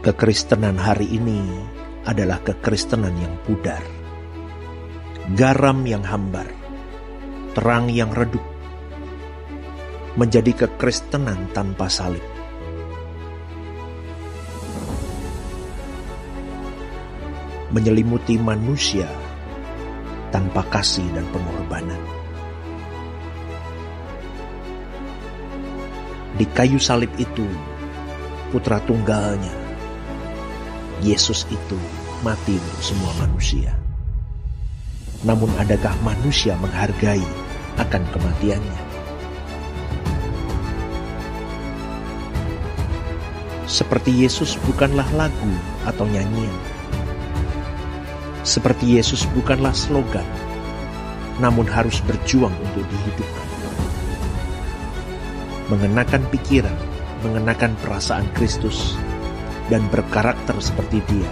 Kekristenan hari ini adalah kekristenan yang pudar. Garam yang hambar, terang yang redup, menjadi kekristenan tanpa salib. Menyelimuti manusia tanpa kasih dan pengorbanan. Di kayu salib itu, putra tunggalnya, Yesus itu mati untuk semua manusia. Namun adakah manusia menghargai akan kematiannya? Seperti Yesus bukanlah lagu atau nyanyian. Seperti Yesus bukanlah slogan, namun harus berjuang untuk dihidupkan. Mengenakan pikiran, mengenakan perasaan Kristus, dan berkarakter seperti Dia.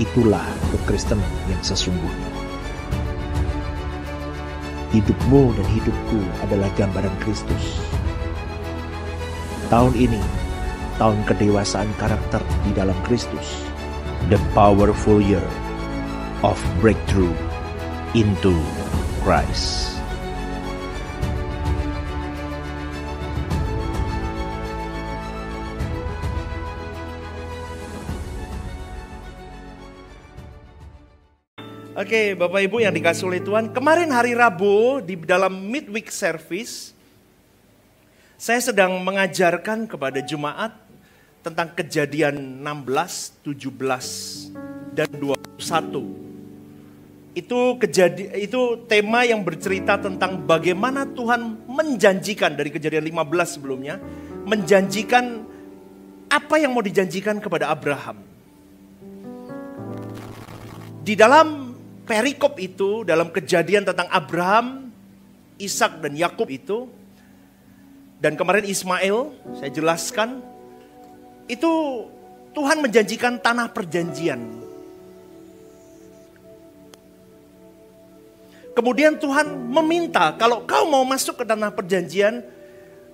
Itulah kekristenan yang sesungguhnya. Hidupmu dan hidupku adalah gambaran Kristus. Tahun ini, tahun kedewasaan karakter di dalam Kristus. The powerful year of breakthrough into Christ. Oke, Bapak Ibu yang dikasih oleh Tuhan, kemarin hari Rabu di dalam midweek service, saya sedang mengajarkan kepada jemaat tentang Kejadian 16, 17, dan 21. Itu tema yang bercerita tentang bagaimana Tuhan menjanjikan dari Kejadian 15 sebelumnya, menjanjikan apa yang mau dijanjikan kepada Abraham. Di dalam perikop itu, dalam Kejadian tentang Abraham, Ishak dan Yakub itu, dan kemarin Ismail, saya jelaskan, itu Tuhan menjanjikan tanah perjanjian. Kemudian Tuhan meminta, kalau kau mau masuk ke tanah perjanjian,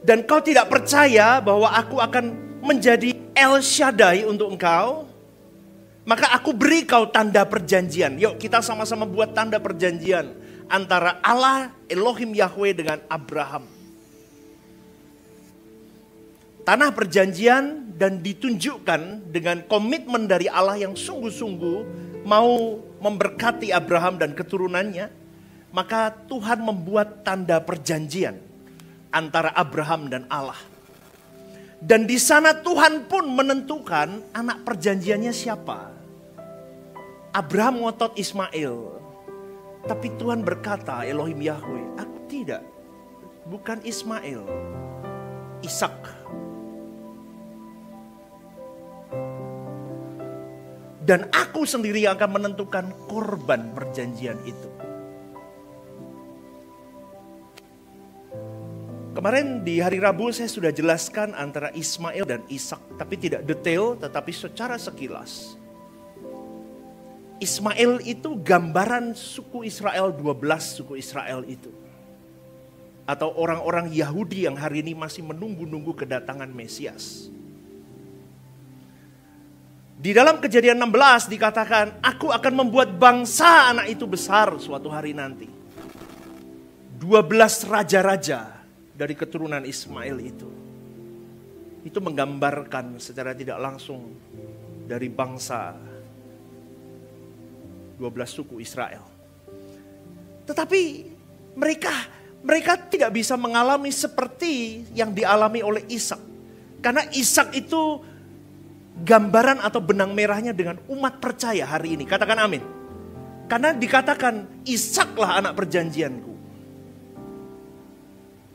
dan kau tidak percaya bahwa aku akan menjadi El Shaddai untuk engkau, maka aku beri kau tanda perjanjian. Yuk kita sama-sama buat tanda perjanjian antara Allah Elohim Yahweh dengan Abraham. Tanah perjanjian dan ditunjukkan dengan komitmen dari Allah yang sungguh-sungguh mau memberkati Abraham dan keturunannya. Maka Tuhan membuat tanda perjanjian antara Abraham dan Allah. Dan di sana Tuhan pun menentukan anak perjanjiannya siapa. Abraham ngotot Ismail. Tapi Tuhan berkata, Elohim Yahweh, aku tidak. Bukan Ismail. Ishak. Dan aku sendiri yang akan menentukan korban perjanjian itu. Kemarin di hari Rabu saya sudah jelaskan antara Ismail dan Ishak. Tapi tidak detail, tetapi secara sekilas. Ismail itu gambaran suku Israel, 12 suku Israel itu. Atau orang-orang Yahudi yang hari ini masih menunggu-nunggu kedatangan Mesias. Di dalam Kejadian 16 dikatakan, aku akan membuat bangsa anak itu besar suatu hari nanti. 12 raja-raja dari keturunan Ismail itu. Itu menggambarkan secara tidak langsung dari bangsa 12 suku Israel. Tetapi mereka tidak bisa mengalami seperti yang dialami oleh Ishak. Karena Ishak itu gambaran atau benang merahnya dengan umat percaya hari ini. Katakan amin. Karena dikatakan Ishaklah anak perjanjianku.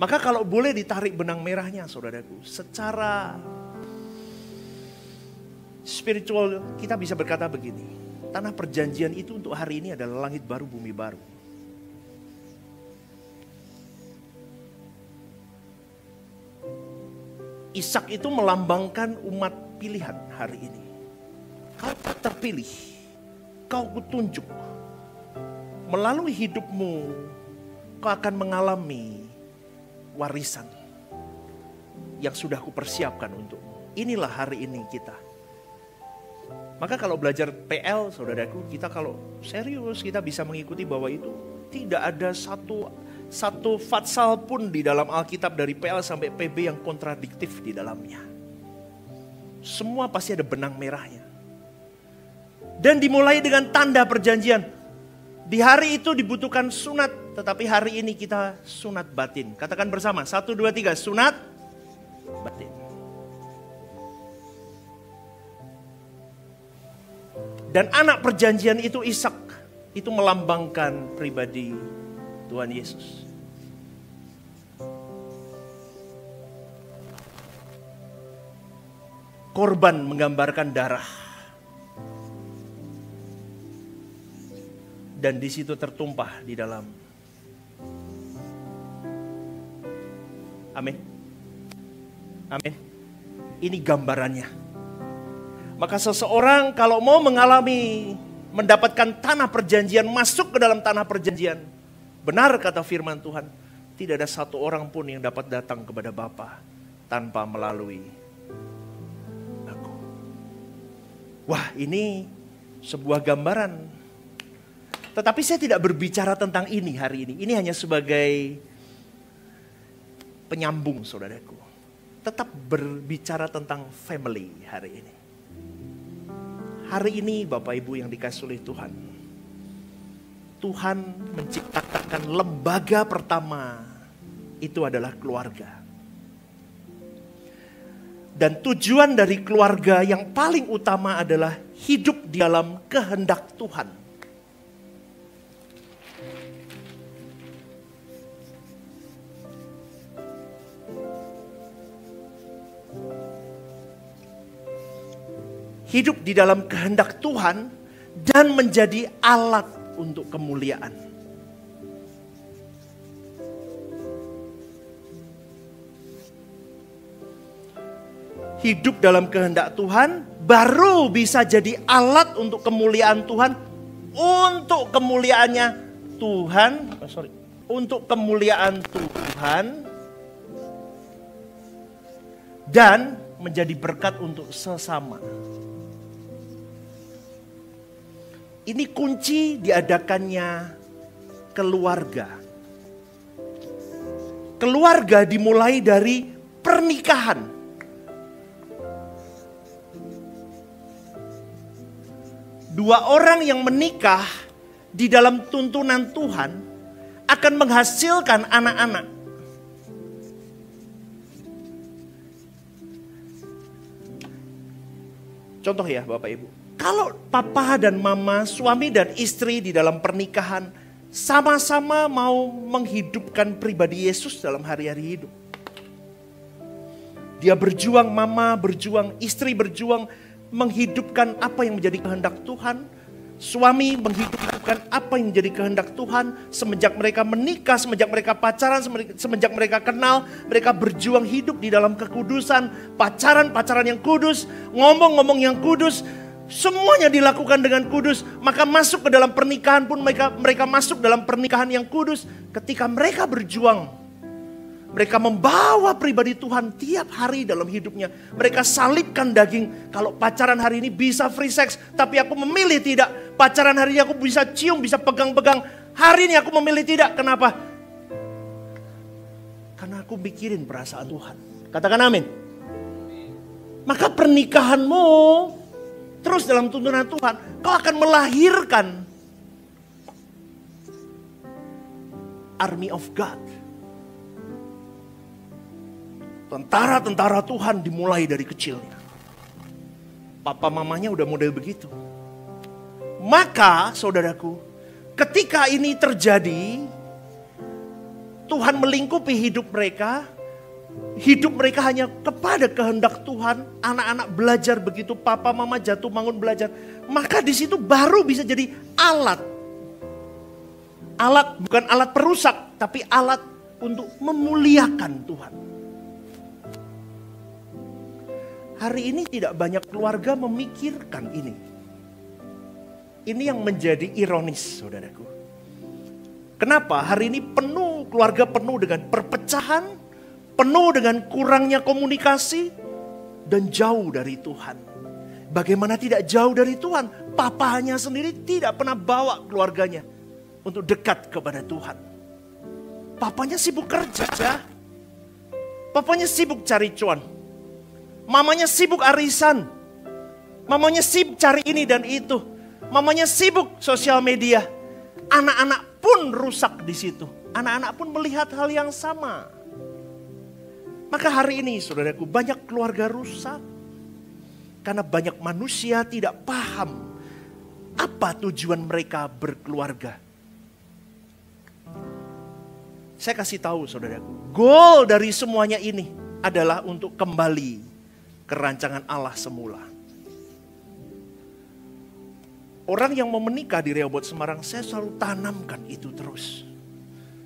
Maka kalau boleh ditarik benang merahnya saudaraku, secara spiritual kita bisa berkata begini. Tanah perjanjian itu untuk hari ini adalah langit baru, bumi baru. Ishak itu melambangkan umat pilihan hari ini. Kau terpilih, kau kutunjuk. Melalui hidupmu, kau akan mengalami warisan yang sudah kupersiapkan untukmu. Inilah hari ini kita. Maka kalau belajar PL, saudaraku, kita kalau serius, kita bisa mengikuti bahwa itu tidak ada satu fatsal pun di dalam Alkitab dari PL sampai PB yang kontradiktif di dalamnya. Semua pasti ada benang merahnya. Dan dimulai dengan tanda perjanjian. Di hari itu dibutuhkan sunat, tetapi hari ini kita sunat batin. Katakan bersama, 1, 2, 3, sunat batin. Dan anak perjanjian itu Ishak, itu melambangkan pribadi Tuhan Yesus. Korban menggambarkan darah. Dan di situ tertumpah di dalam. Amin. Amin. Ini gambarannya. Maka seseorang kalau mau mendapatkan tanah perjanjian, masuk ke dalam tanah perjanjian. Benar kata firman Tuhan, tidak ada satu orang pun yang dapat datang kepada Bapa tanpa melalui aku. Wah, ini sebuah gambaran. Tetapi saya tidak berbicara tentang ini hari ini. Ini hanya sebagai penyambung, saudaraku. Tetap berbicara tentang family hari ini. Hari ini Bapak Ibu yang dikasihi oleh Tuhan. Tuhan menciptakan lembaga pertama. Itu adalah keluarga. Dan tujuan dari keluarga yang paling utama adalah hidup di dalam kehendak Tuhan. Hidup di dalam kehendak Tuhan dan menjadi alat untuk kemuliaan. Hidup dalam kehendak Tuhan baru bisa jadi alat untuk kemuliaan Tuhan, untuk kemuliaannya Tuhan, untuk kemuliaan Tuhan dan menjadi berkat untuk sesama. Ini kunci diadakannya keluarga. Keluarga dimulai dari pernikahan. Dua orang yang menikah di dalam tuntunan Tuhan akan menghasilkan anak-anak. Contoh ya Bapak Ibu. Kalau papa dan mama, suami dan istri di dalam pernikahan sama-sama mau menghidupkan pribadi Yesus dalam hari-hari hidup. Dia berjuang, mama berjuang, istri berjuang menghidupkan apa yang menjadi kehendak Tuhan. Suami menghidupkan apa yang menjadi kehendak Tuhan. Semenjak mereka menikah, semenjak mereka pacaran, semenjak mereka kenal, mereka berjuang hidup di dalam kekudusan. Pacaran yang kudus, ngomong yang kudus. Semuanya dilakukan dengan kudus. Maka masuk ke dalam pernikahan pun mereka masuk dalam pernikahan yang kudus. Ketika mereka berjuang, mereka membawa pribadi Tuhan tiap hari dalam hidupnya. Mereka salibkan daging. Kalau pacaran hari ini bisa free sex, tapi aku memilih tidak. Pacaran hari ini aku bisa cium, bisa pegang-pegang. Hari ini aku memilih tidak. Kenapa? Karena aku mikirin perasaan Tuhan. Katakan amin. Maka pernikahanmu terus dalam tuntunan Tuhan, kau akan melahirkan army of God. Tentara-tentara Tuhan dimulai dari kecilnya. Papa mamanya udah model begitu. Maka saudaraku, ketika ini terjadi, Tuhan melingkupi hidup mereka. Hidup mereka hanya kepada kehendak Tuhan. Anak-anak belajar begitu, papa mama jatuh bangun belajar. Maka di situ baru bisa jadi alat. Alat bukan alat perusak, tapi alat untuk memuliakan Tuhan. Hari ini tidak banyak keluarga memikirkan ini. Ini yang menjadi ironis, saudaraku. Kenapa? Hari ini keluarga penuh dengan perpecahan, penuh dengan kurangnya komunikasi, dan jauh dari Tuhan. Bagaimana tidak jauh dari Tuhan? Papanya sendiri tidak pernah bawa keluarganya untuk dekat kepada Tuhan. Papanya sibuk kerja. Papanya sibuk cari cuan. Mamanya sibuk arisan. Mamanya sibuk cari ini dan itu. Mamanya sibuk sosial media. Anak-anak pun rusak di situ. Anak-anak pun melihat hal yang sama. Maka hari ini saudaraku, banyak keluarga rusak. Karena banyak manusia tidak paham apa tujuan mereka berkeluarga. Saya kasih tahu saudaraku, goal dari semuanya ini adalah untuk kembali ke rancangan Allah semula. Orang yang mau menikah di Rehoboth Semarang, saya selalu tanamkan itu terus.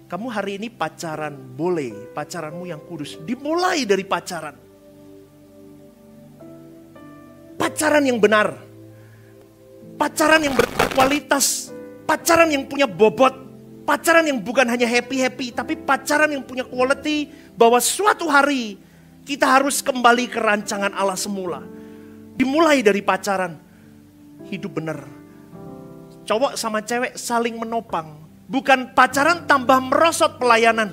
Kamu hari ini pacaran, boleh pacaranmu yang kudus. Dimulai dari pacaran. Pacaran yang benar. Pacaran yang berkualitas. Pacaran yang punya bobot. Pacaran yang bukan hanya happy-happy, tapi pacaran yang punya quality. Bahwa suatu hari kita harus kembali ke rancangan Allah semula. Dimulai dari pacaran. Hidup benar. Cowok sama cewek saling menopang. Bukan pacaran tambah merosot pelayanan.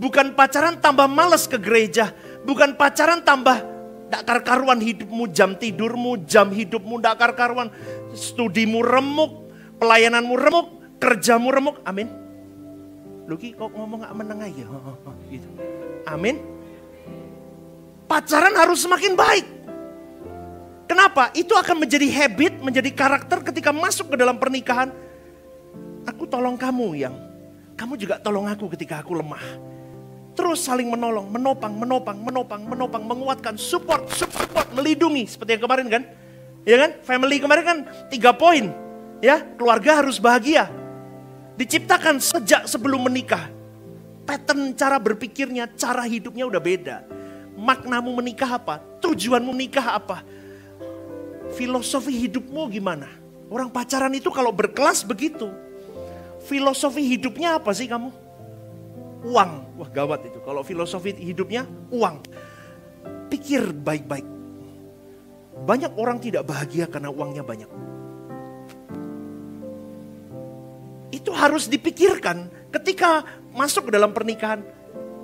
Bukan pacaran tambah males ke gereja. Bukan pacaran tambah tak karuan hidupmu, jam tidurmu, jam hidupmu tak karuan. Studimu remuk, pelayananmu remuk, kerjamu remuk. Amin. Luki kok ngomong gak meneng aja. Gitu. Amin. Pacaran harus semakin baik. Kenapa? Itu akan menjadi habit, menjadi karakter ketika masuk ke dalam pernikahan. Aku tolong kamu kamu juga tolong aku ketika aku lemah. Terus saling menolong, menopang, menguatkan, support, melindungi. Seperti yang kemarin kan. Ya kan? Family kemarin kan 3 poin. Ya, keluarga harus bahagia. Diciptakan sejak sebelum menikah. Pattern cara berpikirnya, cara hidupnya udah beda. Maknamu menikah apa? Tujuanmu menikah apa? Filosofi hidupmu gimana? Orang pacaran itu kalau berkelas begitu. Filosofi hidupnya apa sih kamu? Uang. Wah gawat itu. Kalau filosofi hidupnya uang. Pikir baik-baik. Banyak orang tidak bahagia karena uangnya banyak. Itu harus dipikirkan ketika masuk ke dalam pernikahan.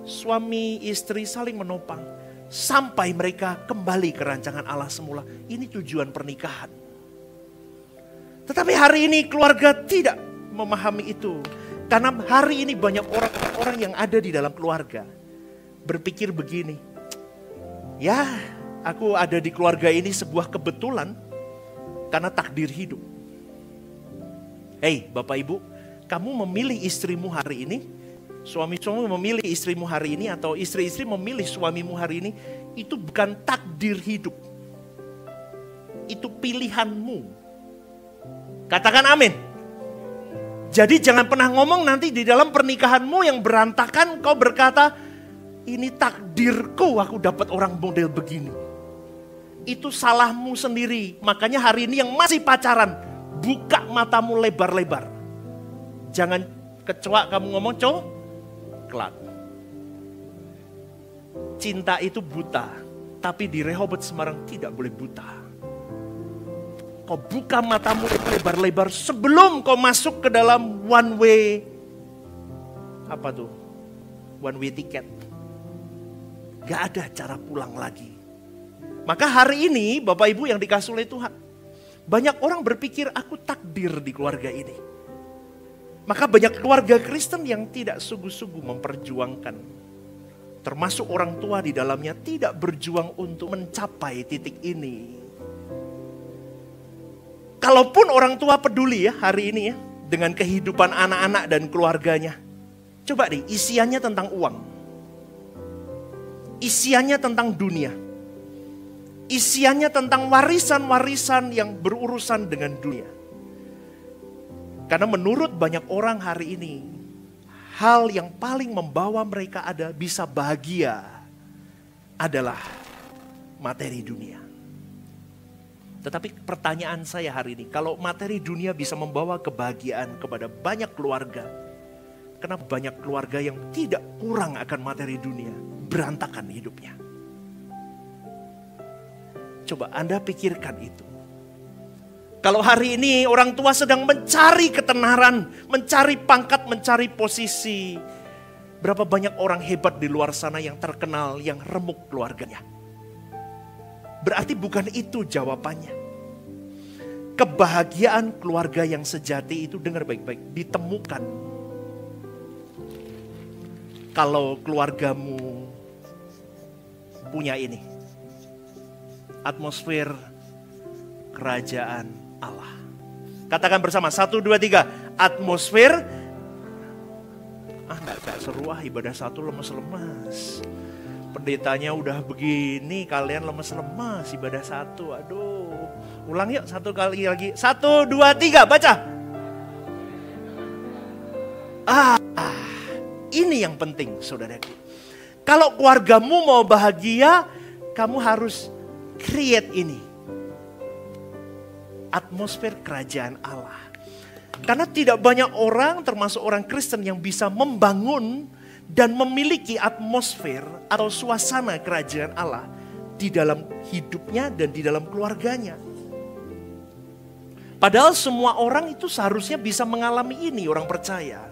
Suami istri saling menopang. Sampai mereka kembali ke rancangan Allah semula. Ini tujuan pernikahan. Tetapi hari ini keluarga tidak memahami itu. Karena hari ini banyak orang yang ada di dalam keluarga berpikir begini. Ya, aku ada di keluarga ini sebuah kebetulan karena takdir hidup. Hei Bapak Ibu, kamu memilih istrimu hari ini, suami-suami memilih istrimu hari ini, atau istri-istri memilih suamimu hari ini, itu bukan takdir hidup. Itu pilihanmu. Katakan amin. Jadi jangan pernah ngomong nanti di dalam pernikahanmu yang berantakan kau berkata, ini takdirku aku dapat orang model begini. Itu salahmu sendiri. Makanya hari ini yang masih pacaran, buka matamu lebar-lebar. Jangan kecoa kamu ngomong coklat. Cinta itu buta, tapi di Rehoboth Semarang tidak boleh buta. Kau buka matamu lebar-lebar sebelum kau masuk ke dalam one way. Apa tuh? One way ticket. Gak ada cara pulang lagi. Maka hari ini Bapak Ibu yang dikasih oleh Tuhan. Banyak orang berpikir aku takdir di keluarga ini. Maka banyak keluarga Kristen yang tidak sungguh-sungguh memperjuangkan. Termasuk orang tua di dalamnya tidak berjuang untuk mencapai titik ini. Kalaupun orang tua peduli ya hari ini ya dengan kehidupan anak-anak dan keluarganya. Coba deh isiannya tentang uang. Isiannya tentang dunia. Isiannya tentang warisan-warisan yang berurusan dengan dunia. Karena menurut banyak orang hari ini, hal yang paling membawa mereka bisa bahagia adalah materi dunia. Tetapi pertanyaan saya hari ini, kalau materi dunia bisa membawa kebahagiaan kepada banyak keluarga, kenapa banyak keluarga yang tidak kurang akan materi dunia, berantakan hidupnya? Coba Anda pikirkan itu. Kalau hari ini orang tua sedang mencari ketenaran, mencari pangkat, mencari posisi. Berapa banyak orang hebat di luar sana yang terkenal, yang remuk keluarganya. Berarti bukan itu jawabannya. Kebahagiaan keluarga yang sejati itu, dengar baik-baik, ditemukan. Kalau keluargamu punya ini, atmosfer kerajaan Allah. Katakan bersama, 1, 2, 3. Atmosfer. Gak seru ibadah satu lemes-lemes. Pendetanya udah begini, kalian lemes-lemes ibadah satu. Aduh. Ulang yuk, satu kali lagi. 1, 2, 3, baca. Ini yang penting, saudaraku. Kalau keluargamu mau bahagia, kamu harus create ini. Atmosfer kerajaan Allah. Karena tidak banyak orang, termasuk orang Kristen, yang bisa membangun dan memiliki atmosfer atau suasana kerajaan Allah di dalam hidupnya dan di dalam keluarganya. Padahal semua orang itu seharusnya bisa mengalami ini, orang percaya.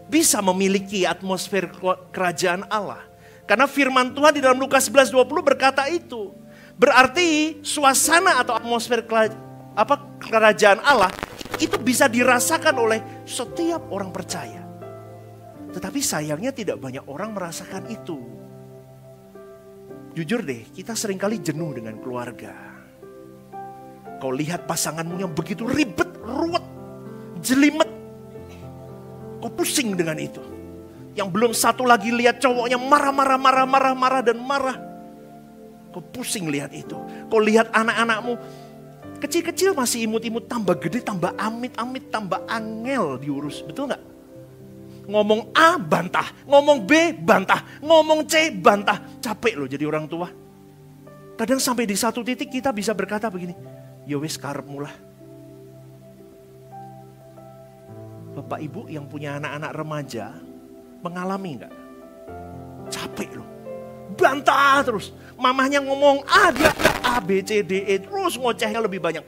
Bisa memiliki atmosfer kerajaan Allah. Karena firman Tuhan di dalam Lukas 11:20 berkata itu. Berarti suasana atau atmosfer kerajaan Allah itu bisa dirasakan oleh setiap orang percaya. Tetapi sayangnya tidak banyak orang merasakan itu. Jujur deh, kita seringkali jenuh dengan keluarga. Kau lihat pasanganmu yang begitu ribet, ruwet, jelimet. Kau pusing dengan itu. Yang belum satu lagi lihat cowoknya marah dan marah. Kau pusing lihat itu. Kau lihat anak-anakmu kecil-kecil masih imut-imut, tambah gede, tambah amit-amit, tambah angel diurus. Betul gak? Ngomong A bantah, ngomong B bantah, ngomong C bantah. Capek loh jadi orang tua. Kadang sampai di satu titik kita bisa berkata begini, ya wis karepmu lah. Bapak ibu yang punya anak-anak remaja mengalami gak? Capek loh. Bantah terus. Mamahnya ngomong A, B, C, D, E. Terus ngocehnya lebih banyak.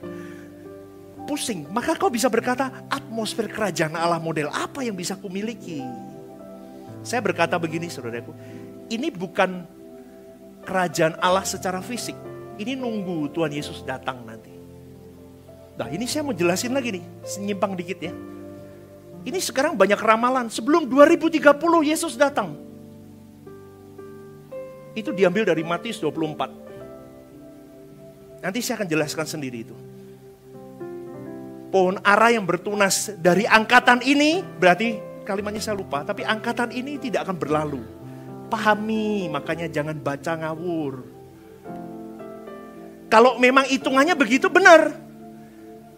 Pusing. Maka kau bisa berkata, atmosfer kerajaan Allah model apa yang bisa kumiliki? Saya berkata begini saudaraku. Ini bukan kerajaan Allah secara fisik. Ini nunggu Tuhan Yesus datang nanti. Nah ini saya mau jelasin lagi nih. Senyimpang dikit ya. Ini sekarang banyak ramalan. Sebelum 2030 Yesus datang. Itu diambil dari Matius 24. Nanti saya akan jelaskan sendiri itu. Pohon ara yang bertunas dari angkatan ini, berarti kalimatnya saya lupa. Tapi angkatan ini tidak akan berlalu. Pahami, makanya jangan baca ngawur. Kalau memang hitungannya begitu benar.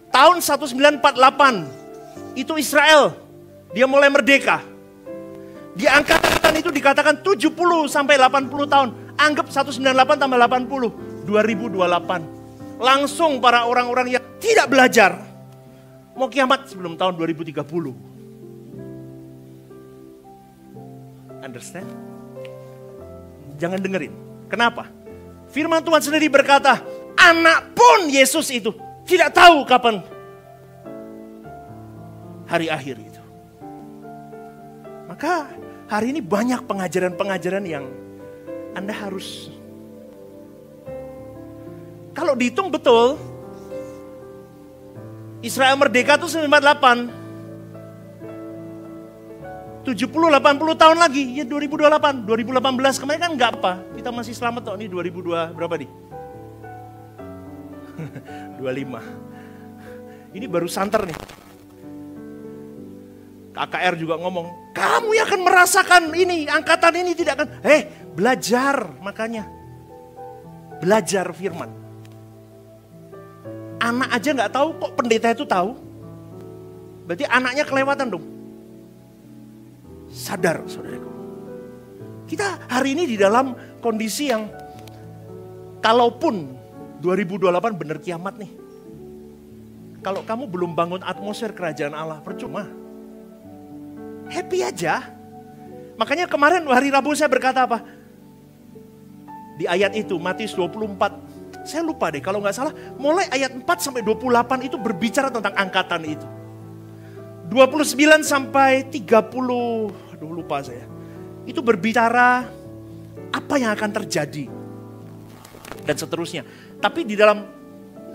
Tahun 1948. Itu Israel, dia mulai merdeka. Di angkatan itu dikatakan 70 sampai 80 tahun. Anggap 198 tambah 80, 2028. Langsung para orang-orang yang tidak belajar mau kiamat sebelum tahun 2030. Understand? Jangan dengerin. Kenapa? Firman Tuhan sendiri berkata, anak pun Yesus itu tidak tahu kapan hari akhir itu. Maka hari ini banyak pengajaran-pengajaran yang Anda harus, kalau dihitung betul, Israel merdeka itu 98. 70-80 tahun lagi, ya 2028, 2018 kemarin kan enggak apa. Kita masih selamat kok, ini 2002 berapa nih? 25. Ini baru santer nih. KKR juga ngomong, kamu yang akan merasakan ini, angkatan ini tidak akan. Belajar makanya. Belajar firman. Anak aja gak tahu, kok pendeta itu tahu? Berarti anaknya kelewatan dong. Sadar saudaraku. Kita hari ini di dalam kondisi yang, kalaupun 2028 benar kiamat nih. Kalau kamu belum bangun atmosfer kerajaan Allah, percuma. Happy aja. Makanya kemarin hari Rabu saya berkata apa? Di ayat itu, Matius 24, Saya lupa deh, kalau nggak salah mulai ayat 4 sampai 28 itu berbicara tentang angkatan itu. 29 sampai 30, aduh lupa saya. Itu berbicara apa yang akan terjadi. Dan seterusnya. Tapi di dalam,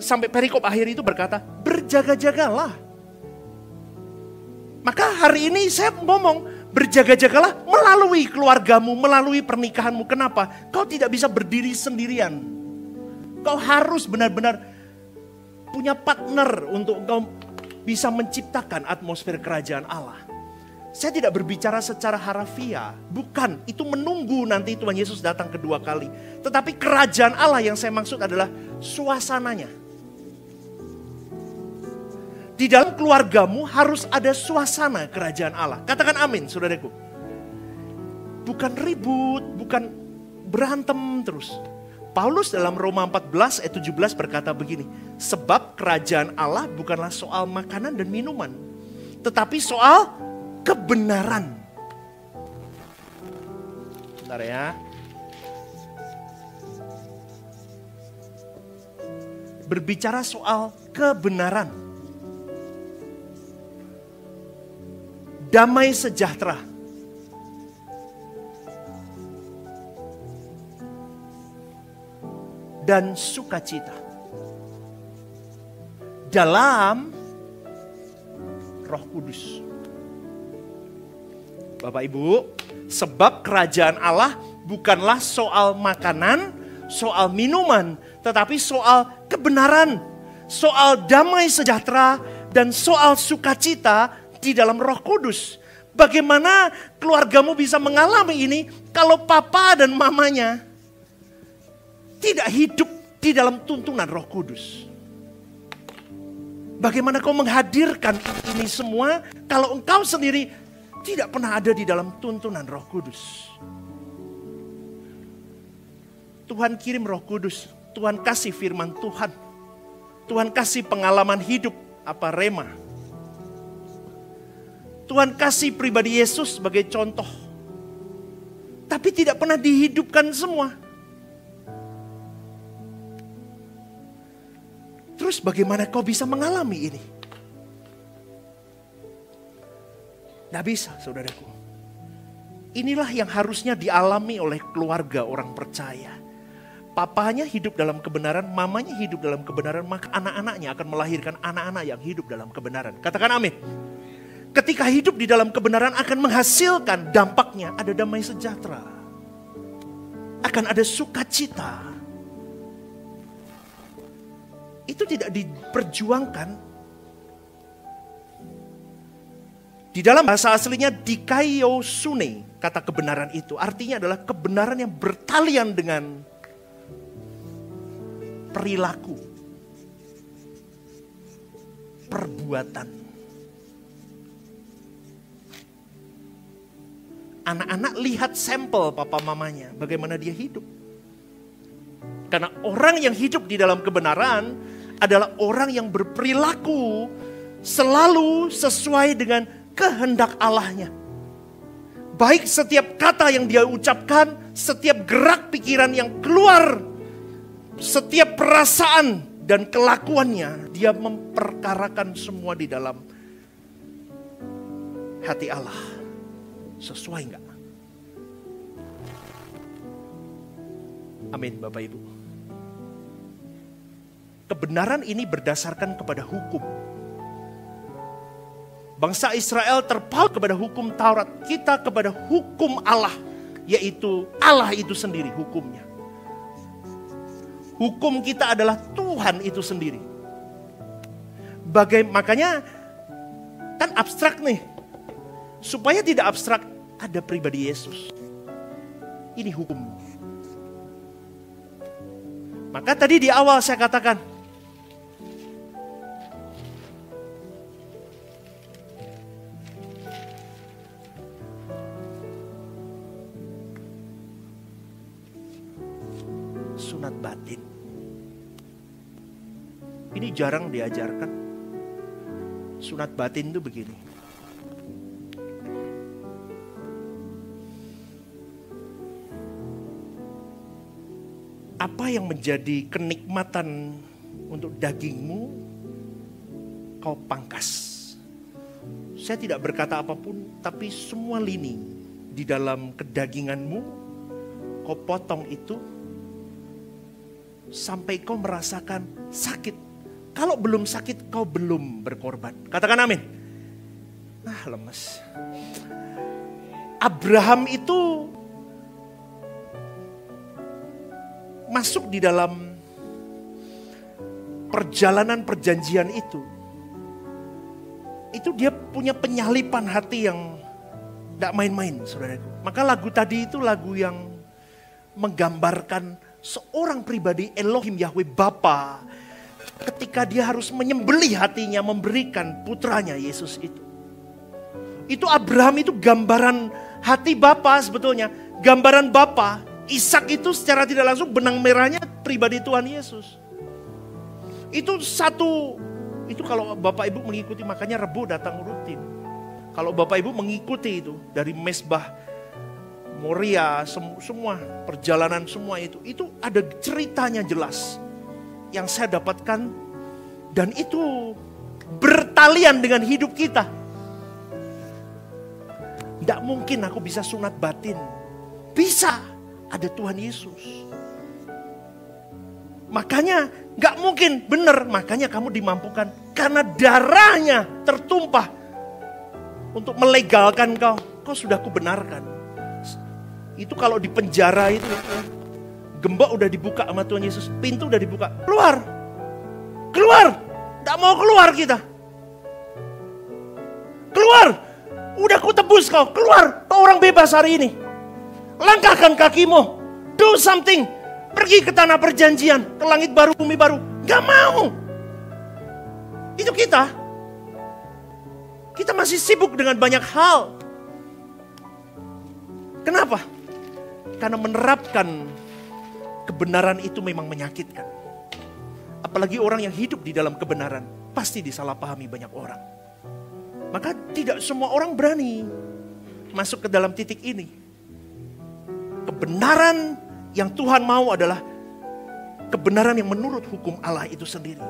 sampai perikop akhir itu berkata, berjaga-jagalah. Maka hari ini saya ngomong, berjaga-jagalah melalui keluargamu, melalui pernikahanmu. Kenapa? Kau tidak bisa berdiri sendirian. Kau harus benar-benar punya partner untuk kau bisa menciptakan atmosfer kerajaan Allah. Saya tidak berbicara secara harafiah, bukan. Itu menunggu nanti Tuhan Yesus datang kedua kali. Tetapi kerajaan Allah yang saya maksud adalah suasananya. Di dalam keluargamu harus ada suasana kerajaan Allah. Katakan amin, saudaraku. Bukan ribut, bukan berantem terus. Paulus dalam Roma 14 ayat 17 berkata begini, sebab kerajaan Allah bukanlah soal makanan dan minuman, tetapi soal kebenaran. Bentar ya. Berbicara soal kebenaran. Damai sejahtera. Dan sukacita dalam Roh Kudus. Bapak Ibu, sebab kerajaan Allah bukanlah soal makanan, soal minuman, tetapi soal kebenaran, soal damai sejahtera, dan soal sukacita di dalam Roh Kudus. Bagaimana keluargamu bisa mengalami ini kalau papa dan mamanya tidak hidup di dalam tuntunan Roh Kudus? Bagaimana kau menghadirkan ini semua kalau engkau sendiri tidak pernah ada di dalam tuntunan Roh Kudus? Tuhan kirim Roh Kudus, Tuhan kasih firman Tuhan, Tuhan kasih pengalaman hidup, apa rema. Tuhan kasih pribadi Yesus sebagai contoh. Tapi tidak pernah dihidupkan semua. Terus bagaimana kau bisa mengalami ini? Tidak bisa, saudaraku. Inilah yang harusnya dialami oleh keluarga orang percaya. Papanya hidup dalam kebenaran, mamanya hidup dalam kebenaran, maka anak-anaknya akan melahirkan anak-anak yang hidup dalam kebenaran. Katakan amin. Ketika hidup di dalam kebenaran akan menghasilkan dampaknya, ada damai sejahtera. Akan ada sukacita. Itu tidak diperjuangkan. Di dalam bahasa aslinya dikaiosune, kata kebenaran itu. Artinya adalah kebenaran yang bertalian dengan perilaku, perbuatan. Anak-anak lihat sampel papa mamanya, bagaimana dia hidup. Karena orang yang hidup di dalam kebenaran adalah orang yang berperilaku selalu sesuai dengan kehendak Allahnya. Baik setiap kata yang dia ucapkan, setiap gerak pikiran yang keluar, setiap perasaan dan kelakuannya, dia memperkarakan semua di dalam hati Allah. Sesuai enggak? Amin, Bapak Ibu. Kebenaran ini berdasarkan kepada hukum. Bangsa Israel terpaut kepada hukum Taurat, kita kepada hukum Allah, yaitu Allah itu sendiri hukumnya. Hukum kita adalah Tuhan itu sendiri. Makanya kan abstrak nih. Supaya tidak abstrak, ada pribadi Yesus. Ini hukum. Maka tadi di awal saya katakan, sunat batin. Ini jarang diajarkan. Sunat batin itu begini. Apa yang menjadi kenikmatan untuk dagingmu, kau pangkas. Saya tidak berkata apapun, tapi semua lini di dalam kedaginganmu, kau potong itu, sampai kau merasakan sakit. Kalau belum sakit, kau belum berkorban. Katakan amin. Lemes. Abraham itu masuk di dalam perjalanan perjanjian itu dia punya penyalipan hati yang tidak main-main, saudaraku. Maka lagu tadi itu lagu yang menggambarkan seorang pribadi, Elohim Yahweh Bapa, ketika dia harus menyembelih hatinya, memberikan putranya Yesus itu. Itu Abraham itu gambaran hati Bapa sebetulnya. Gambaran Bapa, Ishak itu secara tidak langsung benang merahnya pribadi Tuhan Yesus. Itu kalau Bapak Ibu mengikuti, makanya Rebo datang rutin. Kalau Bapak Ibu mengikuti itu dari Mesbah Moria, semua perjalanan semua itu ada ceritanya jelas yang saya dapatkan, dan itu bertalian dengan hidup kita. Tidak mungkin aku bisa sunat batin. Bisa, ada Tuhan Yesus. Makanya gak mungkin, benar, makanya kamu dimampukan. Karena darahnya tertumpah untuk melegalkan kau. Kau sudah kubenarkan. Itu kalau di penjara itu, gembok udah dibuka sama Tuhan Yesus. Pintu udah dibuka, keluar. Keluar, gak mau keluar kita. Keluar, udah ku tebus kau. Keluar, kau orang bebas hari ini. Langkahkan kakimu, do something. Pergi ke tanah perjanjian, ke langit baru, bumi baru. Gak mau. Itu kita. Kita masih sibuk dengan banyak hal. Kenapa? Karena menerapkan kebenaran itu memang menyakitkan. Apalagi orang yang hidup di dalam kebenaran, pasti disalahpahami banyak orang. Maka tidak semua orang berani masuk ke dalam titik ini. Kebenaran yang Tuhan mau adalah kebenaran yang menurut hukum Allah itu sendiri.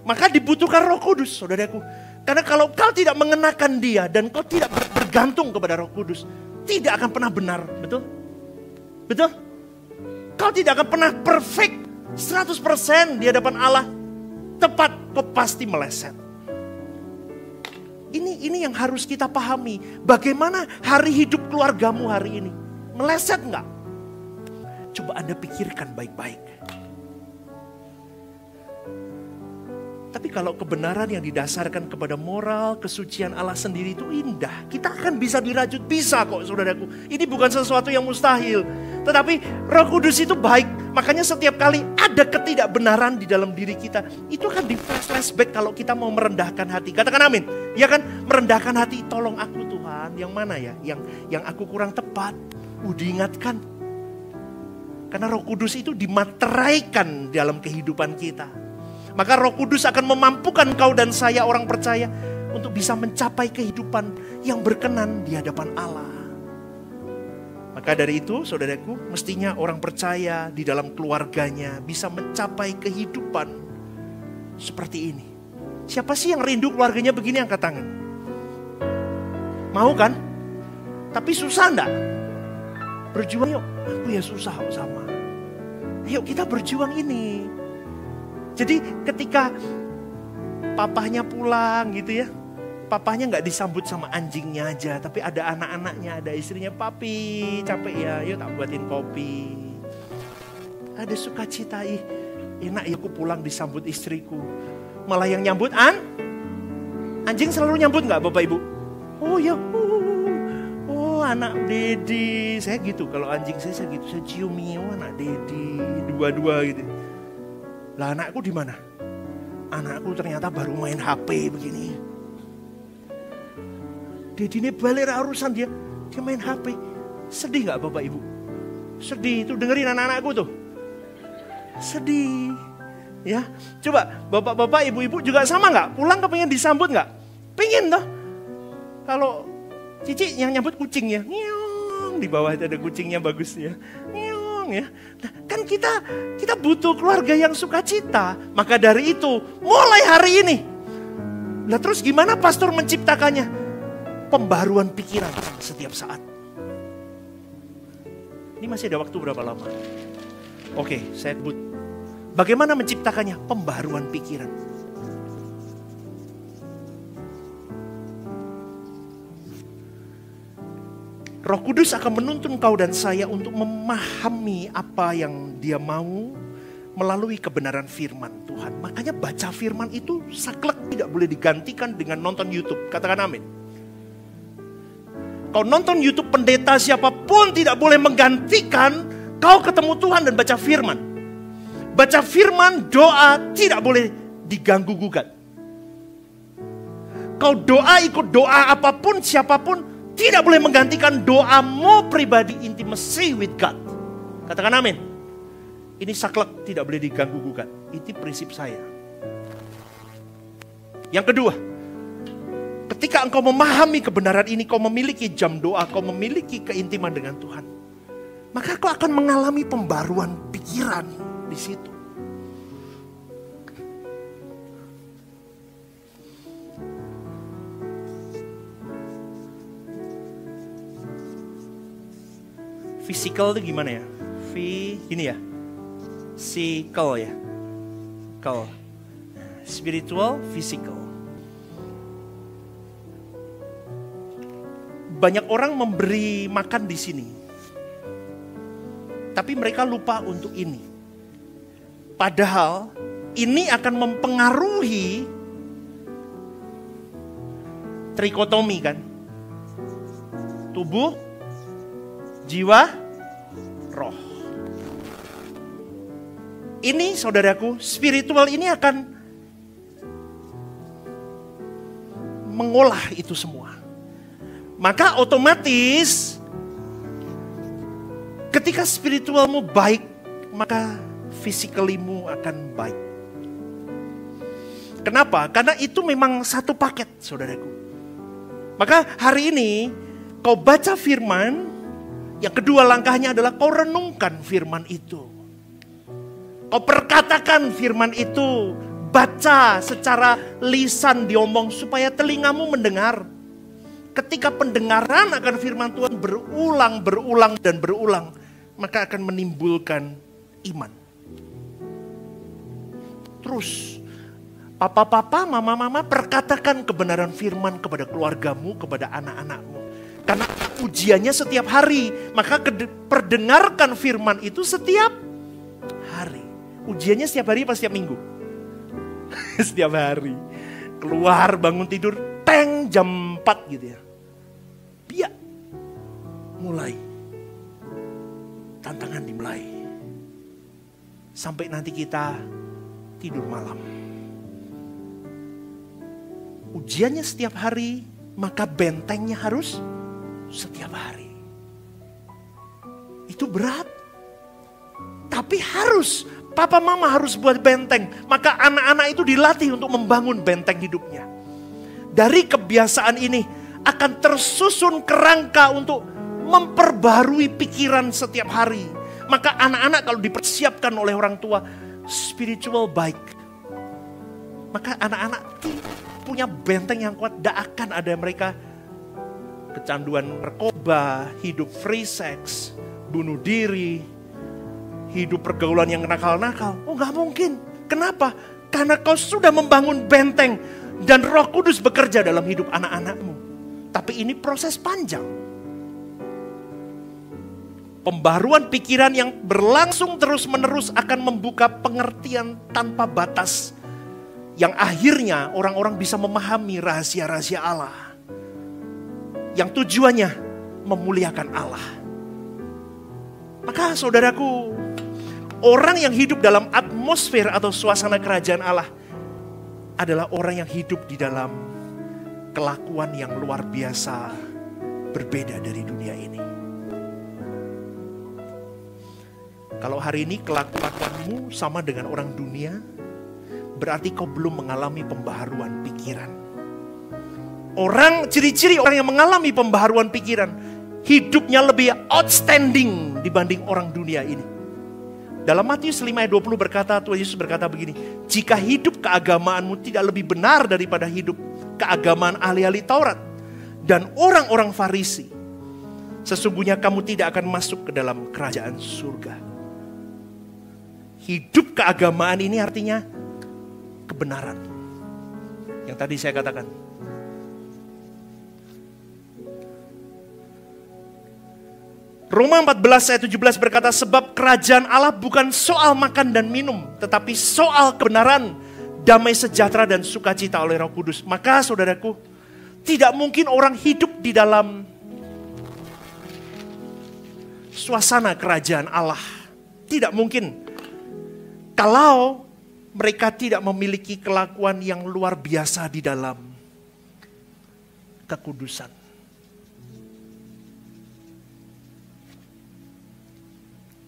Maka dibutuhkan Roh Kudus, saudaraku. Karena kalau kau tidak mengenakan Dia dan kau tidak bergantung kepada Roh Kudus, tidak akan pernah benar, betul? Betul? Kau tidak akan pernah perfect 100% di hadapan Allah. Tepat, kau pasti meleset. Ini yang harus kita pahami. Bagaimana hari hidup keluargamu hari ini? Meleset enggak? Coba Anda pikirkan baik-baik. Tapi kalau kebenaran yang didasarkan kepada moral, kesucian Allah sendiri itu indah. Kita akan bisa dirajut, bisa kok saudaraku. Ini bukan sesuatu yang mustahil. Tetapi Roh Kudus itu baik. Makanya setiap kali ada ketidakbenaran di dalam diri kita, itu akan di flashback kalau kita mau merendahkan hati. Katakan amin. Ya kan, merendahkan hati, tolong aku Tuhan. Yang mana ya? Yang aku kurang tepat. Diingatkan. Karena Roh Kudus itu dimateraikan dalam kehidupan kita. Maka Roh Kudus akan memampukan kau dan saya orang percaya untuk bisa mencapai kehidupan yang berkenan di hadapan Allah. Maka dari itu, saudaraku, mestinya orang percaya di dalam keluarganya bisa mencapai kehidupan seperti ini. Siapa sih yang rindu keluarganya begini, angkat tangan? Mau kan? Tapi susah enggak? Berjuang yuk. Aku ya susah sama. Ayo kita berjuang ini. Jadi ketika papahnya pulang gitu ya, papahnya nggak disambut sama anjingnya aja, tapi ada anak-anaknya, ada istrinya. Papi capek ya, yuk tak buatin kopi. Ada sukacita, enak ya aku pulang disambut istriku. Malah yang nyambut anjing selalu nyambut nggak Bapak Ibu? Oh ya, anak Dedi, saya gitu. Kalau anjing saya gitu, saya cium anak Dedi, dua-dua gitu. Lah anakku di mana? Anakku ternyata baru main HP begini. Dedi ini balik urusan dia main HP. Sedih nggak Bapak Ibu? Sedih, itu dengerin anak-anakku tuh. Sedih. Ya, coba bapak-bapak, ibu-ibu juga sama nggak? Pulang kepengen disambut nggak? Pengen toh. Kalau Cici yang nyambut kucingnya, ngiong, di bawah itu ada kucingnya bagus ya, ngiong. ya. Nah, kan kita butuh keluarga yang sukacita. Maka dari itu, mulai hari ini. Nah terus gimana pastor menciptakannya? Pembaruan pikiran setiap saat. Ini masih ada waktu berapa lama? Oke, saya sebut. Bagaimana menciptakannya? Pembaruan pikiran. Roh Kudus akan menuntun kau dan saya untuk memahami apa yang Dia mau melalui kebenaran firman Tuhan. Makanya baca firman itu saklek, tidak boleh digantikan dengan nonton YouTube. Katakan amin. Kau nonton YouTube pendeta siapapun tidak boleh menggantikan kau ketemu Tuhan dan baca firman. Baca firman, doa tidak boleh diganggu gugat. Kau doa ikut doa apapun siapapun tidak boleh menggantikan doamu pribadi, intimacy with God. Katakan amin. Ini saklek, tidak boleh diganggu gugat. Itu prinsip saya. Yang kedua, ketika engkau memahami kebenaran ini, kau memiliki jam doa, kau memiliki keintiman dengan Tuhan, maka kau akan mengalami pembaruan pikiran di situ. Physical itu gimana ya? Gini ya. Physical ya. Spiritual, physical. Banyak orang memberi makan di sini. Tapi mereka lupa untuk ini. Padahal ini akan mempengaruhi trikotomi kan? Tubuh, jiwa, roh. Ini saudaraku, spiritual ini akan mengolah itu semua. Maka otomatis ketika spiritualmu baik, maka physicallymu akan baik. Kenapa? Karena itu memang satu paket, saudaraku. Maka hari ini kau baca firman, yang kedua langkahnya adalah kau renungkan firman itu. Kau perkatakan firman itu, baca secara lisan diomong supaya telingamu mendengar. Ketika pendengaran akan firman Tuhan berulang dan berulang, maka akan menimbulkan iman. Terus, papa-papa, mama-mama, perkatakan kebenaran firman kepada keluargamu, kepada anak-anakmu. Karena ujiannya setiap hari, maka perdengarkan firman itu setiap hari. Ujiannya setiap hari apa setiap minggu? Setiap hari. Keluar bangun tidur, jam 4 gitu ya. Biar mulai. Tantangan dimulai. Sampai nanti kita tidur malam. Ujiannya setiap hari, maka bentengnya harus setiap hari. Itu berat. Tapi harus, papa mama harus buat benteng. Maka anak-anak itu dilatih untuk membangun benteng hidupnya. Dari kebiasaan ini akan tersusun kerangka untuk memperbarui pikiran setiap hari. Maka anak-anak kalau dipersiapkan oleh orang tua, spiritual baik. Maka anak-anak punya benteng yang kuat, tidak akan ada mereka kecanduan narkoba, hidup free sex, bunuh diri, hidup pergaulan yang nakal-nakal. Oh gak mungkin. Kenapa? Karena kau sudah membangun benteng dan Roh Kudus bekerja dalam hidup anak-anakmu. Tapi ini proses panjang. Pembaruan pikiran yang berlangsung terus-menerus akan membuka pengertian tanpa batas. Yang akhirnya orang-orang bisa memahami rahasia-rahasia Allah. Yang tujuannya memuliakan Allah. Maka saudaraku, orang yang hidup dalam atmosfer atau suasana kerajaan Allah adalah orang yang hidup di dalam kelakuan yang luar biasa berbeda dari dunia ini. Kalau hari ini kelakuanmu sama dengan orang dunia, berarti kau belum mengalami pembaharuan pikiran. Ciri-ciri orang yang mengalami pembaharuan pikiran, hidupnya lebih outstanding dibanding orang dunia ini. Dalam Matius 5 ayat 20 berkata, Tuhan Yesus berkata begini, jika hidup keagamaanmu tidak lebih benar daripada hidup keagamaan ahli-ahli Taurat dan orang-orang Farisi, sesungguhnya kamu tidak akan masuk ke dalam kerajaan surga. Hidup keagamaan ini artinya kebenaran. Yang tadi saya katakan. Roma 14 ayat 17 berkata, sebab kerajaan Allah bukan soal makan dan minum, tetapi soal kebenaran, damai sejahtera dan sukacita oleh Roh Kudus. Maka saudaraku, tidak mungkin orang hidup di dalam suasana kerajaan Allah. Tidak mungkin kalau mereka tidak memiliki kelakuan yang luar biasa di dalam kekudusan.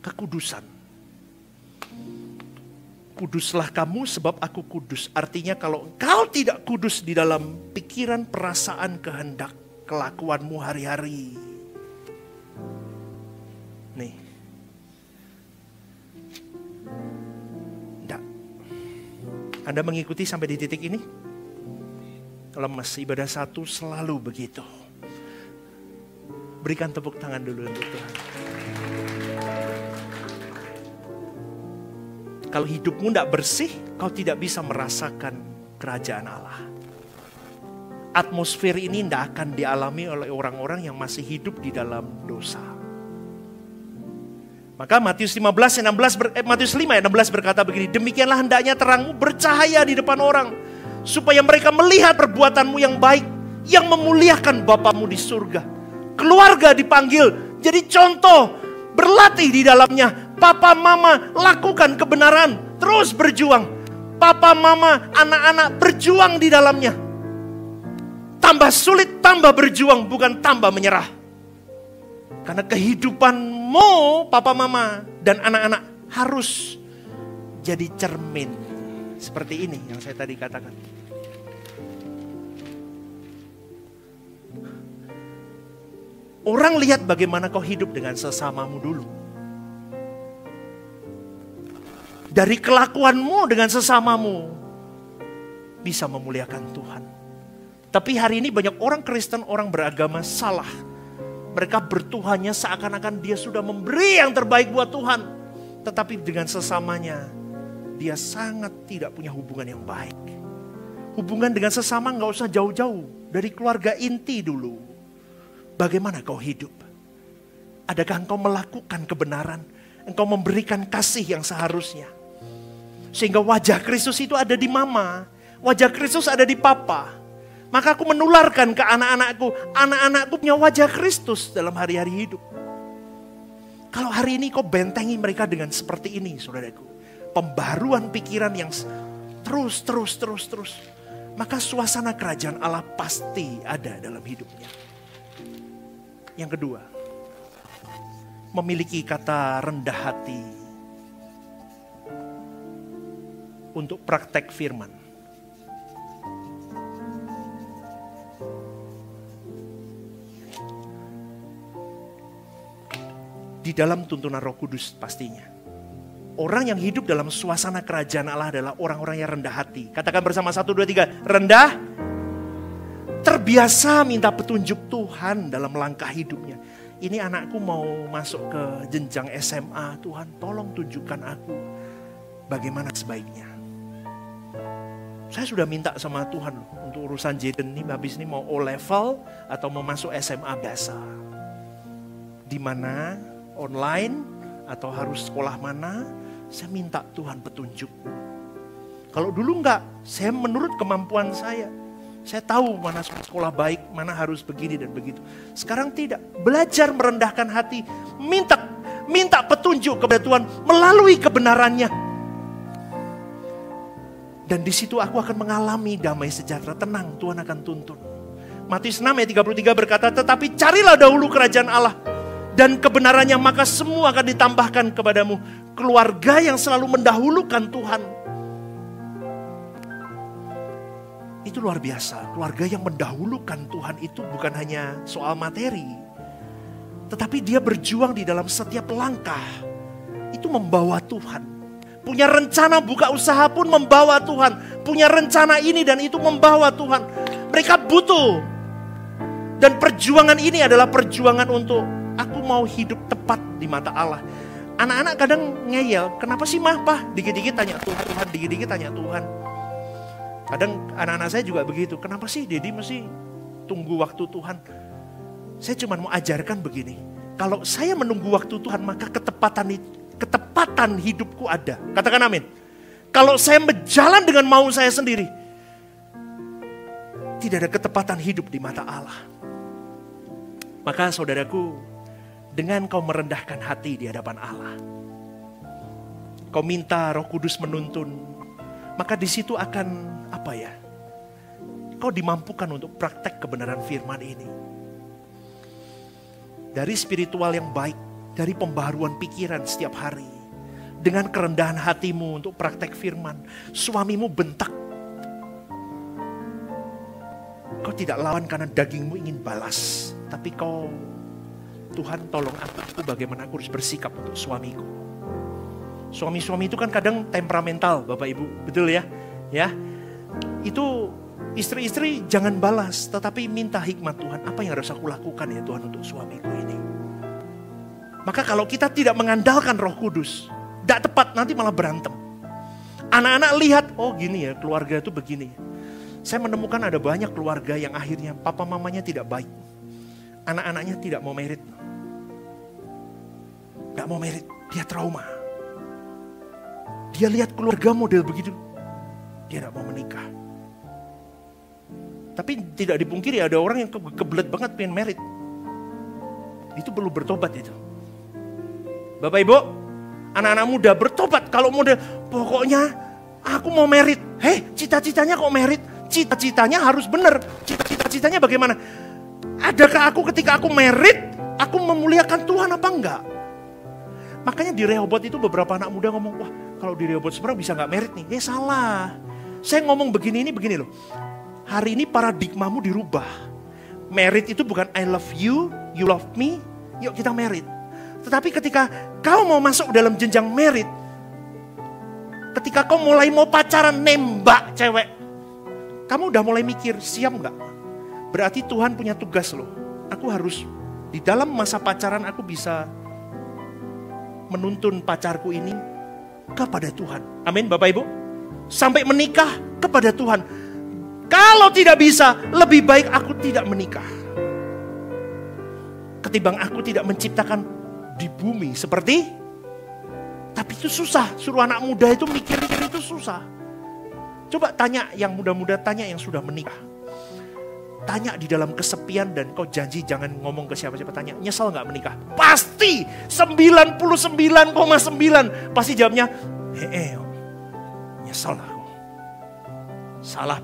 Kekudusan. Kuduslah kamu sebab aku kudus. Artinya kalau engkau tidak kudus di dalam pikiran, perasaan, kehendak, kelakuanmu hari-hari. Nih. Enggak. Anda mengikuti sampai di titik ini? Lemes, ibadah satu selalu begitu. Berikan tepuk tangan dulu untuk Tuhan. Kalau hidupmu tidak bersih, kau tidak bisa merasakan kerajaan Allah. Atmosfer ini tidak akan dialami oleh orang-orang yang masih hidup di dalam dosa. Maka Matius 5 ayat 16 berkata begini, demikianlah hendaknya terangmu bercahaya di depan orang, supaya mereka melihat perbuatanmu yang baik, yang memuliakan Bapamu di surga. Keluarga dipanggil jadi contoh, berlatih di dalamnya. Papa mama lakukan kebenaran, terus berjuang. Papa mama anak-anak berjuang di dalamnya. Tambah sulit, tambah berjuang, bukan tambah menyerah. Karena kehidupanmu papa mama dan anak-anak harus jadi cermin. Seperti ini yang saya tadi katakan. Orang lihat bagaimana kau hidup dengan sesamamu dulu. Dari kelakuanmu dengan sesamamu bisa memuliakan Tuhan. Tapi hari ini banyak orang Kristen, orang beragama salah. Mereka bertuhannya seakan-akan dia sudah memberi yang terbaik buat Tuhan. Tetapi dengan sesamanya dia sangat tidak punya hubungan yang baik. Hubungan dengan sesama gak usah jauh-jauh. Dari keluarga inti dulu. Bagaimana kau hidup? Adakah engkau melakukan kebenaran? Engkau memberikan kasih yang seharusnya? Sehingga wajah Kristus itu ada di mama. Wajah Kristus ada di papa. Maka aku menularkan ke anak-anakku. Anak-anakku punya wajah Kristus dalam hari-hari hidup. Kalau hari ini kau bentengi mereka dengan seperti ini, saudaraku. Pembaruan pikiran yang terus. Maka suasana kerajaan Allah pasti ada dalam hidupnya. Yang kedua, memiliki kata rendah hati untuk praktek firman. Di dalam tuntunan Roh Kudus pastinya. Orang yang hidup dalam suasana kerajaan Allah adalah orang-orang yang rendah hati. Katakan bersama 1, 2, 3. Rendah, terbiasa minta petunjuk Tuhan dalam langkah hidupnya. Ini anakku mau masuk ke jenjang SMA, Tuhan tolong tunjukkan aku bagaimana sebaiknya. Saya sudah minta sama Tuhan untuk urusan Jaden ini, habis ini mau O level atau mau masuk SMA biasa. Di mana, online atau harus sekolah mana, saya minta Tuhan petunjuk. Kalau dulu enggak, saya menurut kemampuan saya. Saya tahu mana sekolah baik, mana harus begini dan begitu. Sekarang tidak, belajar merendahkan hati, minta petunjuk kepada Tuhan melalui kebenarannya. Dan di situ aku akan mengalami damai sejahtera, tenang, Tuhan akan tuntun. Matius 6 ayat 33 berkata, tetapi carilah dahulu kerajaan Allah dan kebenarannya, maka semua akan ditambahkan kepadamu. Keluarga yang selalu mendahulukan Tuhan. Itu luar biasa. Keluarga yang mendahulukan Tuhan itu bukan hanya soal materi. Tetapi dia berjuang di dalam setiap langkah. Itu itu membawa Tuhan. Punya rencana buka usaha pun membawa Tuhan. Punya rencana ini dan itu membawa Tuhan. Mereka butuh. Dan perjuangan ini adalah perjuangan untuk aku mau hidup tepat di mata Allah. Anak-anak kadang ngeyel, kenapa sih mah, Pak? Dikit-dikit tanya Tuhan, dikit-dikit tanya Tuhan. Kadang anak-anak saya juga begitu, kenapa sih Dedi mesti tunggu waktu Tuhan? Saya cuma mau ajarkan begini, kalau saya menunggu waktu Tuhan maka ketepatan hidupku ada. Katakan amin. Kalau saya berjalan dengan mau saya sendiri, tidak ada ketepatan hidup di mata Allah. Maka saudaraku, dengan kau merendahkan hati di hadapan Allah, kau minta Roh Kudus menuntun, maka di situ akan kau dimampukan untuk praktek kebenaran firman ini. Dari spiritual yang baik, dari pembaharuan pikiran setiap hari, dengan kerendahan hatimu untuk praktek firman, suamimu bentak. Kau tidak lawan karena dagingmu ingin balas, tapi kau, Tuhan tolong aku bagaimana aku harus bersikap untuk suamiku. Suami-suami itu kan kadang temperamental, Bapak Ibu, betul ya? Ya, itu istri-istri jangan balas, tetapi minta hikmat Tuhan. Apa yang harus aku lakukan ya Tuhan untuk suamiku ini? Maka kalau kita tidak mengandalkan Roh Kudus, tidak tepat, nanti malah berantem. Anak-anak lihat, oh gini ya, keluarga itu begini. Saya menemukan ada banyak keluarga yang akhirnya papa mamanya tidak baik. Anak-anaknya tidak mau merit. Tidak mau merit, dia trauma. Dia lihat keluarga model begitu, dia tidak mau menikah. Tapi tidak dipungkiri ada orang yang kebelet banget pengen merit. Itu perlu bertobat itu. Bapak Ibu, anak-anak muda bertobat. Kalau model, pokoknya aku mau merit. Cita-citanya kok merit? Cita-citanya harus benar. Cita-citanya bagaimana? Adakah aku ketika aku merit, aku memuliakan Tuhan apa enggak? Makanya di Rehoboth itu beberapa anak muda ngomong, wah kalau di Rehoboth sebenarnya bisa enggak merit nih? Salah. Saya ngomong begini loh. Hari ini paradigmamu dirubah. Merit itu bukan I love you, you love me, yuk kita merit. Tetapi ketika kau mau masuk dalam jenjang merit, ketika kau mulai mau pacaran nembak cewek, kamu udah mulai mikir, siap enggak? Berarti Tuhan punya tugas loh. Aku harus di dalam masa pacaran aku bisa menuntun pacarku ini kepada Tuhan. Amin Bapak Ibu. Sampai menikah kepada Tuhan. Kalau tidak bisa, lebih baik aku tidak menikah. Ketimbang aku tidak menciptakan di bumi seperti. Tapi itu susah. Suruh anak muda itu mikir itu susah. Coba tanya yang muda-muda, tanya yang sudah menikah. Tanya di dalam kesepian dan kau janji jangan ngomong ke siapa-siapa. Tanya, nyesal gak menikah? Pasti 99,9 pasti jawabnya, nyesal aku. Salah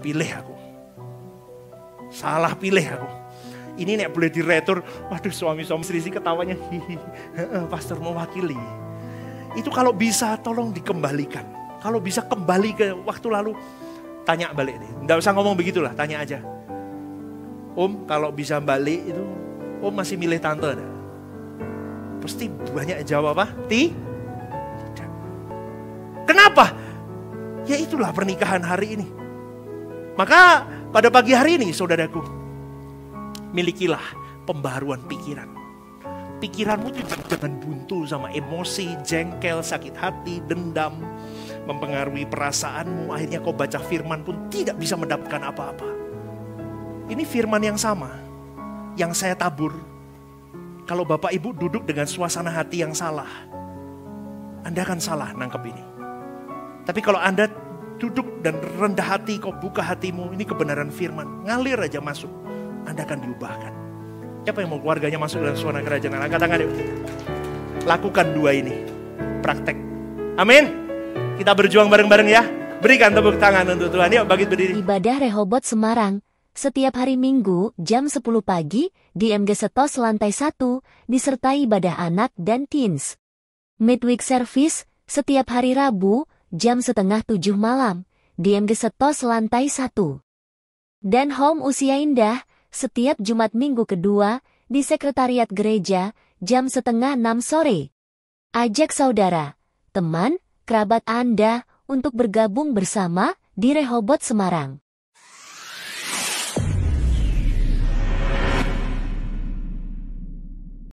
pilih aku. Ini nek boleh diretur, waduh suami-suami istri ketawanya, pastor mewakili. Itu kalau bisa tolong dikembalikan. Kalau bisa kembali ke waktu lalu, tanya balik deh. Nggak usah ngomong begitulah, tanya aja. Om kalau bisa balik itu, Om masih milih tante ada? Pasti banyak jawab apa? Tidak. Kenapa? Ya itulah pernikahan hari ini. Maka pada pagi hari ini saudaraku, milikilah pembaharuan pikiran. Pikiranmu itu jangan buntu sama emosi, jengkel, sakit hati, dendam, mempengaruhi perasaanmu. Akhirnya kau baca firman pun tidak bisa mendapatkan apa-apa. Ini firman yang sama, yang saya tabur. Kalau Bapak Ibu duduk dengan suasana hati yang salah, Anda akan salah nangkep ini. Tapi kalau Anda duduk dan rendah hati, kau buka hatimu, ini kebenaran firman, ngalir aja masuk, Anda akan diubahkan. Siapa yang mau keluarganya masuk dalam suasana kerajaan Allah? Angkat tangan yuk. Lakukan dua ini, praktek. Amin. Kita berjuang bareng-bareng ya. Berikan tepuk tangan untuk Tuhan. Yuk bangkit berdiri. Ibadah Rehoboth Semarang. Setiap hari Minggu, jam 10 pagi, di MG Setos lantai 1, disertai ibadah anak dan teens. Midweek service, setiap hari Rabu, jam 6:30 malam, di MG Setos lantai 1. Dan home usia indah, setiap Jumat Minggu kedua, di Sekretariat Gereja, jam 5:30 sore. Ajak saudara, teman, kerabat Anda untuk bergabung bersama di Rehobot Semarang.